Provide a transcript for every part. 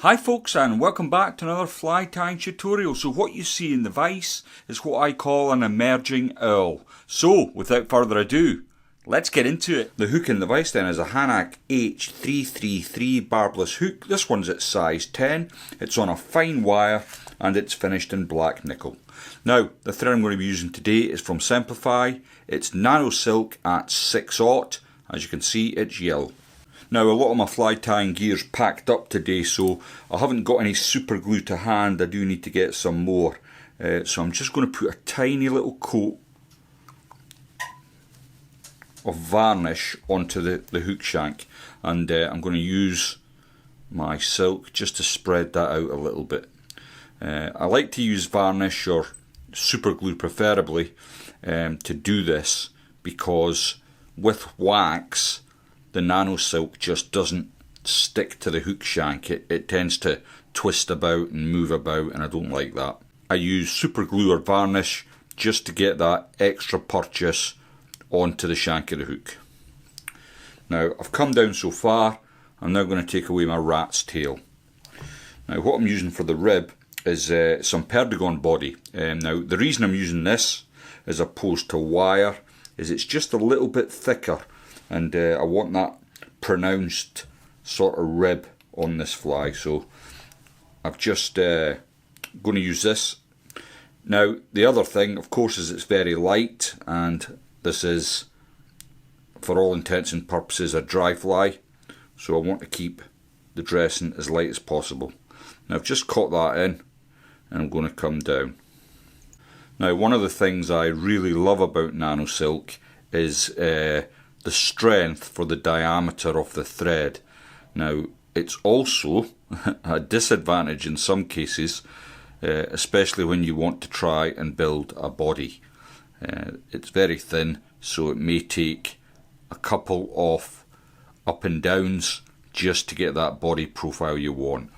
Hi folks, and welcome back to another fly tying tutorial. So what you see in the vise is what I call an emerging owl. So without further ado, let's get into it. The hook in the vise then is a Hanak H333 barbless hook. This one's at size 10. It's on a fine wire and it's finished in black nickel. Now the thread I'm going to be using today is from Simplify. It's nano silk at 6/0. As you can see, it's yellow. Now a lot of my fly tying gear's packed up today, so I haven't got any super glue to hand. I do need to get some more. So I'm just going to put a tiny little coat of varnish onto the hook shank, and I'm going to use my silk just to spread that out a little bit. I like to use varnish or super glue preferably to do this, because with wax the nano silk just doesn't stick to the hook shank. It tends to twist about and move about, and I don't like that. I use super glue or varnish just to get that extra purchase onto the shank of the hook. Now I've come down so far, I'm now going to take away my rat's tail. Now what I'm using for the rib is some perdigon body. Now the reason I'm using this as opposed to wire is it's just a little bit thicker, and I want that pronounced sort of rib on this fly, so I've just going to use this. Now the other thing of course is it's very light, and this is for all intents and purposes a dry fly, so I want to keep the dressing as light as possible. Now I've just caught that in and I'm going to come down. Now one of the things I really love about nano silk is the strength for the diameter of the thread. Now it's also a disadvantage in some cases, especially when you want to try and build a body. It's very thin, so it may take a couple of up and downs just to get that body profile you want.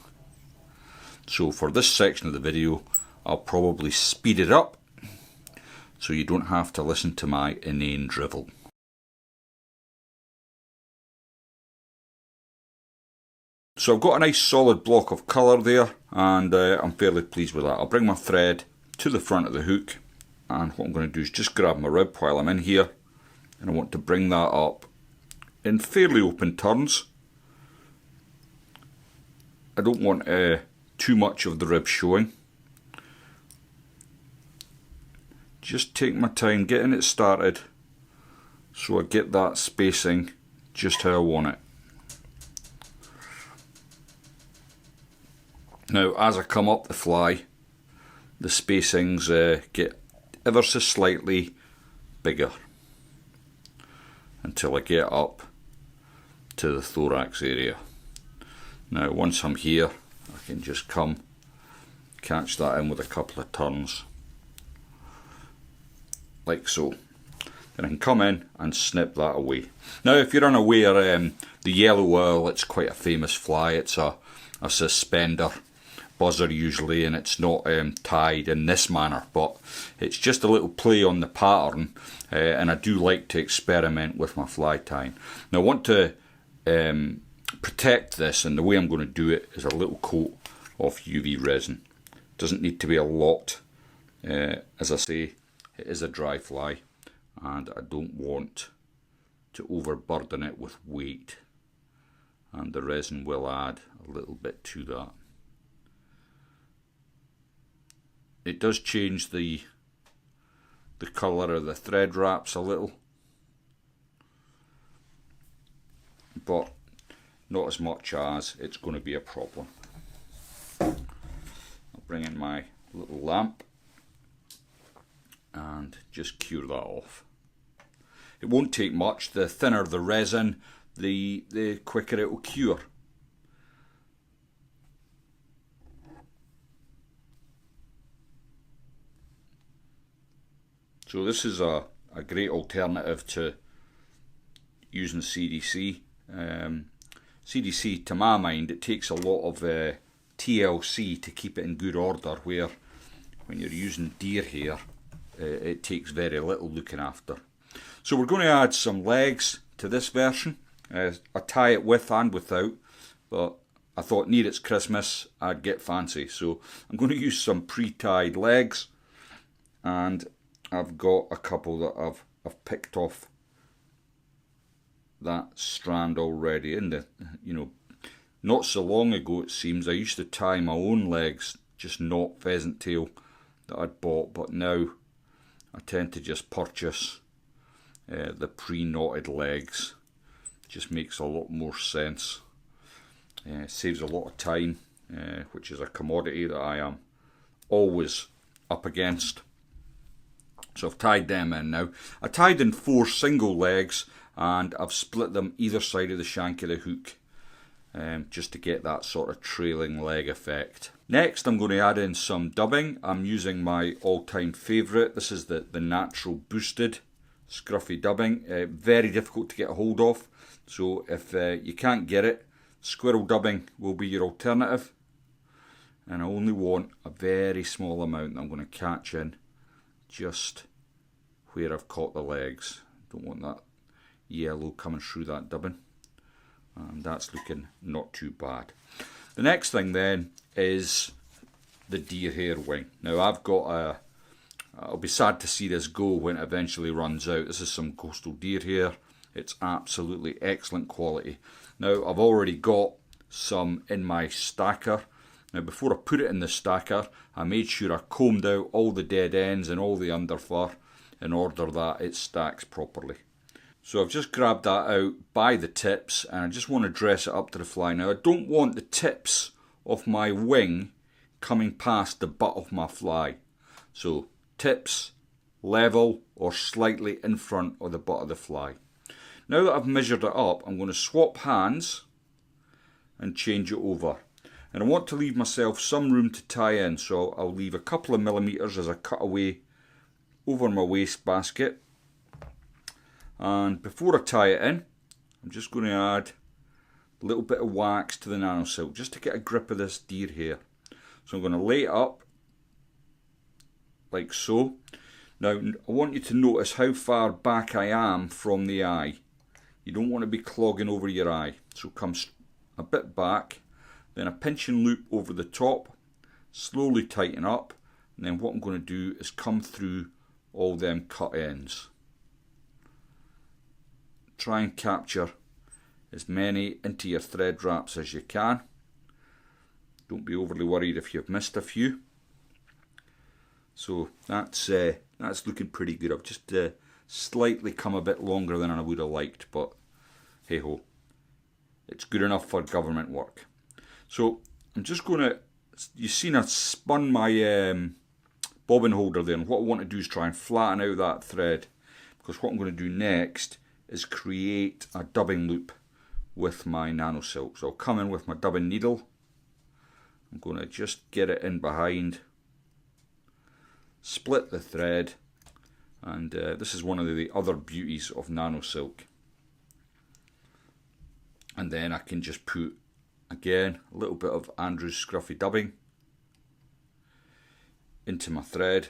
So for this section of the video I'll probably speed it up so you don't have to listen to my inane drivel. So I've got a nice solid block of colour there, and I'm fairly pleased with that. I'll bring my thread to the front of the hook, and what I'm going to do is just grab my rib while I'm in here, and I want to bring that up in fairly open turns. I don't want too much of the rib showing. Just take my time getting it started so I get that spacing just how I want it. Now as I come up the fly, the spacings get ever so slightly bigger until I get up to the thorax area. Now once I'm here, I can just come catch that in with a couple of turns like so. Then I can come in and snip that away. Now if you're unaware, the yellow owl, it's quite a famous fly. It's a suspender buzzer usually, and it's not tied in this manner, but it's just a little play on the pattern, and I do like to experiment with my fly tying. Now I want to protect this, and the way I'm going to do it is a little coat of UV resin. Doesn't need to be a lot. As I say, it is a dry fly and I don't want to overburden it with weight, and the resin will add a little bit to that. It does change the colour of the thread wraps a little, but not as much as it's going to be a problem. I'll bring in my little lamp and just cure that off. It won't take much. The thinner the resin, the quicker it will cure. So this is a great alternative to using CDC. CDC, to my mind, it takes a lot of TLC to keep it in good order, where when you're using deer hair, it takes very little looking after. So we're going to add some legs to this version. I tie it with and without, but I thought near it's Christmas, I'd get fancy. So I'm going to use some pre-tied legs, and I've got a couple that I've picked off that strand already. In the, not so long ago it seems, I used to tie my own legs, just not pheasant tail that I'd bought, but now I tend to just purchase the pre-knotted legs. Just makes a lot more sense. Saves a lot of time, which is a commodity that I am always up against. So I've tied them in now. I tied in 4 single legs, and I've split them either side of the shank of the hook, just to get that sort of trailing leg effect. Next I'm going to add in some dubbing. I'm using my all-time favourite. This is the natural boosted scruffy dubbing. Very difficult to get a hold of, so if you can't get it, squirrel dubbing will be your alternative. And I only want a very small amount that I'm going to catch in just where I've caught the legs. Don't want that yellow coming through that dubbing. And that's looking not too bad. The next thing then is the deer hair wing. Now I've got I'll be sad to see this go when it eventually runs out. This is some coastal deer hair. It's absolutely excellent quality. Now I've already got some in my stacker. Now before I put it in the stacker, I made sure I combed out all the dead ends and all the underfur in order that it stacks properly. So I've just grabbed that out by the tips, and I just want to dress it up to the fly. Now I don't want the tips of my wing coming past the butt of my fly. So tips level or slightly in front of the butt of the fly. Now that I've measured it up, I'm going to swap hands and change it over. And I want to leave myself some room to tie in, so I'll leave a couple of millimetres as I cut away over my waste basket. And before I tie it in, I'm just going to add a little bit of wax to the nano silk just to get a grip of this deer hair. So I'm going to lay it up like so. Now I want you to notice how far back I am from the eye. You don't want to be clogging over your eye. So come a bit back, then a pinch and loop over the top, slowly tighten up, and then what I'm going to do is come through all them cut ends. Try and capture as many into your thread wraps as you can. Don't be overly worried if you've missed a few. So that's looking pretty good. I've just slightly come a bit longer than I would have liked, but hey ho, it's good enough for government work. So I'm just going to, you've seen I spun my bobbin holder there, and what I want to do is try and flatten out that thread, because what I'm going to do next is create a dubbing loop with my nano silk. So I'll come in with my dubbing needle. I'm going to just get it in behind, split the thread, and this is one of the other beauties of nano silk. And then I can just put, again, a little bit of Andrew's scruffy dubbing into my thread,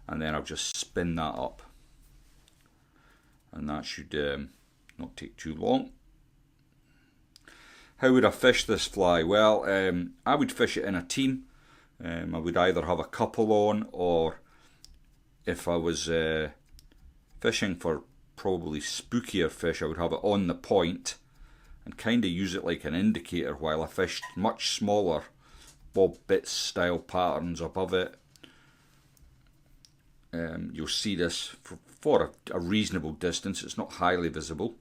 and then I'll just spin that up. And that should not take too long. How would I fish this fly? Well, I would fish it in a team. I would either have a couple on, or if I was fishing for probably spookier fish, I would have it on the point and kind of use it like an indicator while I fished much smaller bob bits style patterns above it. You'll see this for a reasonable distance. It's not highly visible,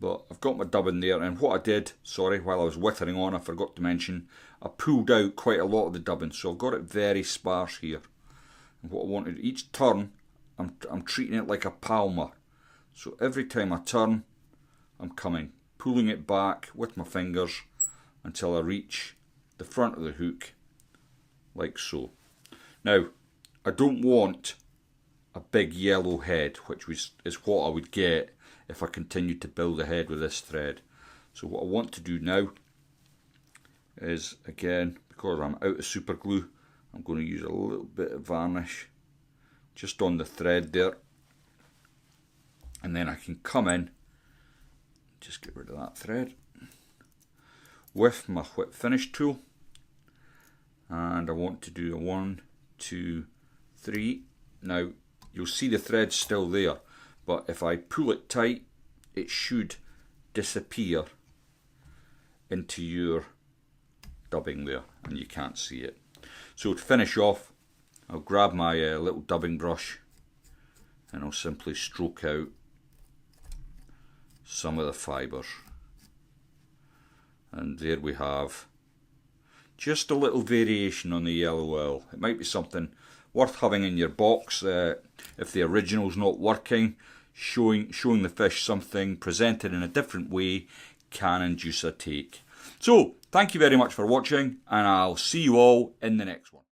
but I've got my dubbing there. And what I did, sorry, while I was withering on, I forgot to mention, I pulled out quite a lot of the dubbing, so I've got it very sparse here. And what I wanted, each turn, I'm treating it like a palmer. So every time I turn, I'm pulling it back with my fingers until I reach the front of the hook, like so. Now, I don't want a big yellow head, which is what I would get if I continued to build a head with this thread. So what I want to do now is, again, because I'm out of super glue, I'm going to use a little bit of varnish just on the thread there, and then I can come in, just get rid of that thread, with my whip finish tool, and I want to do a 1, 2, 3. Now you'll see the thread still there, but if I pull it tight, it should disappear into your dubbing there, and you can't see it. So to finish off, I'll grab my little dubbing brush and I'll simply stroke out some of the fibres. And there we have just a little variation on the yellow oil. It might be something worth having in your box if the original's not working. Showing the fish something presented in a different way can induce a take. So thank you very much for watching, and I'll see you all in the next one.